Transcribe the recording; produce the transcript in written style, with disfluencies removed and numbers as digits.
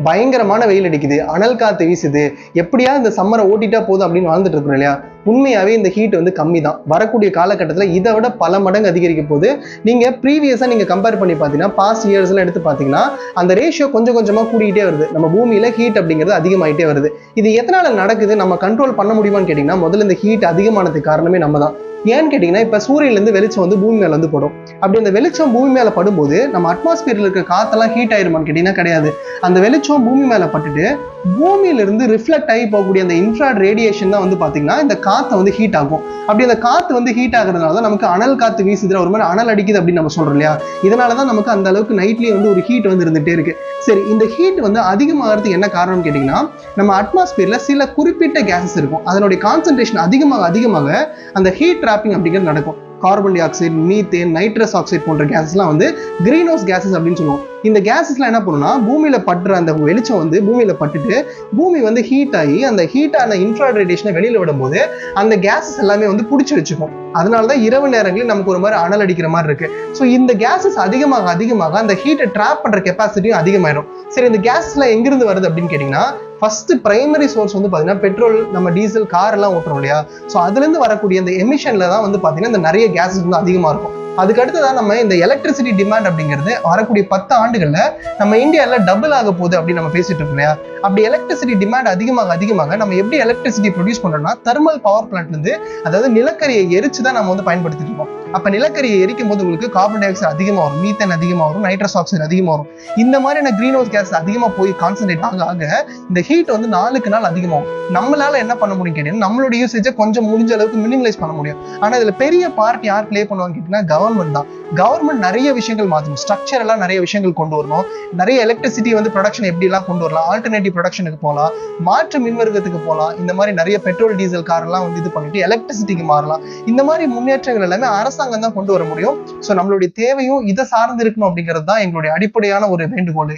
பயங்கரமான வெயில் அடிக்குது, அனல் காத்து வீசுது, எப்படியா இந்த சம்மரை ஓட்டிட்டா போதும் அப்படின்னு வாழ்ந்துட்டு இருக்கிறோம் இல்லையா? உண்மையாவே இந்த ஹீட் வந்து கம்மி தான். வரக்கூடிய காலகட்டத்தில் இதை விட பல மடங்கு அதிகரிக்க போது. நீங்க ப்ரீவியஸா நீங்க கம்பேர் பண்ணி பார்த்தீங்கன்னா, பாஸ்ட் இயர்ஸ்லாம் எடுத்து பார்த்தீங்கன்னா, அந்த ரேஷியோ கொஞ்சம் கொஞ்சமா கூடிக்கிட்டே வருது. நம்ம பூமியில ஹீட் அப்படிங்கிறது அதிகமாயிட்டே வருது. இது எதனால நடக்குது? நம்ம கண்ட்ரோல் பண்ண முடியுமான்னு கேட்டீங்கன்னா, முதல்ல இந்த ஹீட் அதிகமானதுக்கு காரணமே நம்ம தான். ஏன்னு கேட்டீங்கன்னா, இப்ப சூரியன்லேருந்து வெளிச்சம் வந்து பூமி மேல வந்து படும். அப்படி அந்த வெளிச்சம் பூமி மேல படும்போது நம்ம அட்மாஸ்பியர்ல இருக்க காத்தெல்லாம் ஹீட் ஆயிருமான்னு கேட்டீங்கன்னா கிடையாது. அந்த வெளிச்சம் பூமி மேல பட்டுட்டு பூமியிலிருந்து ரிஃப்ளெக்ட் ஆகி போகக்கூடிய அந்த இன்ஃப்ராட் ரேடியேஷன் தான் வந்து பாத்தீங்கன்னா இந்த காத்தை வந்து ஹீட் ஆகும். அப்படி அந்த காத்து வந்து ஹீட் ஆகுறதுனால தான் நமக்கு அனல் காத்து வீசுது, ஒரு மாதிரி அனல் அடிக்குது அப்படின்னு நம்ம சொல்றோம் இல்லையா? இதனாலதான் நமக்கு அந்த அளவுக்கு நைட்லயே வந்து ஒரு ஹீட் வந்து இருந்துட்டே இருக்கு. சரி, இந்த ஹீட் வந்து அதிகமாகிறதுக்கு என்ன காரணம் கேட்டீங்கன்னா, நம்ம அட்மாஸ்பியர்ல சில குறிப்பிட்ட கேசஸ் இருக்கும். அதனுடைய கான்சென்ட்ரேஷன் அதிகமாக அந்த ஹீட் ட்ராப்பிங் அப்படிங்கிறது நடக்கும். Carbon di oxide, methane, nitrous oxide போன்ற கேசஸ்லாம் வந்து கிரீன் ஹவுஸ் கேசஸ் அப்படின்னு சொல்லுவோம். இந்த கேசஸ்லாம் என்ன பண்ணுன்னா, பூமியில பட்டுற அந்த வெளிச்சம் வந்து பூமியில பட்டுட்டு பூமி வந்து ஹீட் ஆகி அந்த ஹீட்டான இன்ஃப்ராட் ரேடியேஷனை வெளியில விடும்போது அந்த கேசஸ் எல்லாமே வந்து பிடிச்சி வச்சுக்கும். அதனாலதான் இரவு நேரங்களில் நமக்கு ஒரு மாதிரி அனல் அடிக்கிற மாதிரி இருக்கு. ஸோ இந்த கேசஸ் அதிகமாக அந்த ஹீட்டை ட்ராப் பண்ற கெப்பாசிட்டியும் அதிகமாயிடும். சரி, இந்த கேஸ்லாம் எங்கிருந்து வருது அப்படின்னு கேட்டீங்கன்னா, ஃபர்ஸ்ட் பிரைமரி சோர்ஸ் வந்து பாத்தீங்கன்னா பெட்ரோல், நம்ம டீசல், கார் எல்லாம் ஓட்டுறோம் இல்லையா? ஸோ அதுல இருந்து வரக்கூடிய இந்த எமிஷன்ல தான் வந்து பாத்தீங்கன்னா இந்த நிறைய கேசஸ் வந்து அதிகமா இருக்கும். அதுக்கு அடுத்ததான் நம்ம இந்த எலக்ட்ரிசிட்டி டிமாண்ட் அப்படிங்கிறது வரக்கூடிய 10 ஆண்டுகள்ல நம்ம இந்தியாவில் டபுள் ஆக போகுது அப்படின்னு நம்ம பேசிட்டு இருக்கோம் இல்லையா? அப்படி எலக்ட்ரிசிட்டி டிமாண்ட் அதிகமாக நம்ம எப்படி எலக்ட்ரிசிட்டி ப்ரொடியூஸ் பண்றோம்னா, தெர்மல் பவர் பிளான்ட்ல இருந்து, அதாவது நிலக்கரியை எரிச்சு தான் நம்ம வந்து பயன்படுத்திட்டு இருக்கோம். அப்ப நிலக்கரியை எரிக்கும் போது உங்களுக்கு கார்பன் டை ஆக்சைடு அதிகமா வரும், மீத்தேன் அதிகமா வரும், நைட்ரஸ் ஆக்சைடு அதிகமா வரும். இந்த மாதிரியான கிரீன் ஹவுஸ் கேஸ் அதிகமா போய் கான்சென்ட்ரேட் ஆக இந்த ஹீட் வந்து நாளுக்கு நாள் அதிகமாகும். நம்மளால என்ன பண்ண முடியும் கேட்டீங்கன்னா, நம்மளோட யூசேஜை கொஞ்சம் முடிஞ்ச அளவுக்கு மினிமலைஸ் பண்ண முடியும். ஆனா இதுல பெரிய பார்ட் யார் பிளே பண்ணுவாங்க கேட்டீங்கன்னா, கவர்மெண்ட் தான். கவர்மெண்ட் நிறைய விஷயங்கள் மாற்றணும், ஸ்ட்ரக்சர் எல்லாம் நிறைய விஷயங்கள் கொண்டு வரணும். நிறைய எலக்ட்ரிசிட்டி வந்து ப்ரொடக்ஷன் எப்படி எல்லாம் கொண்டு வரலாம், ஆல்டர்னேட்டிவ் ப்ரொடக்ஷனுக்கு போகலாம், மாற்று மின்வர்க்கத்துக்கு போகலாம். இந்த மாதிரி நிறைய பெட்ரோல் டீசல் கார் எல்லாம் வந்து இது பண்ணிட்டு எலக்ட்ரிசிட்டிக்கு மாறலாம். இந்த மாதிரி முன்னேற்றங்கள் எல்லாமே அரசாங்கம் தான் கொண்டு வர முடியும். ஸோ நம்மளுடைய தேவையும் இதை சார்ந்து இருக்கணும் அப்படிங்கிறது தான் எங்களுடைய அடிப்படையான ஒரு வேண்டுகோள்.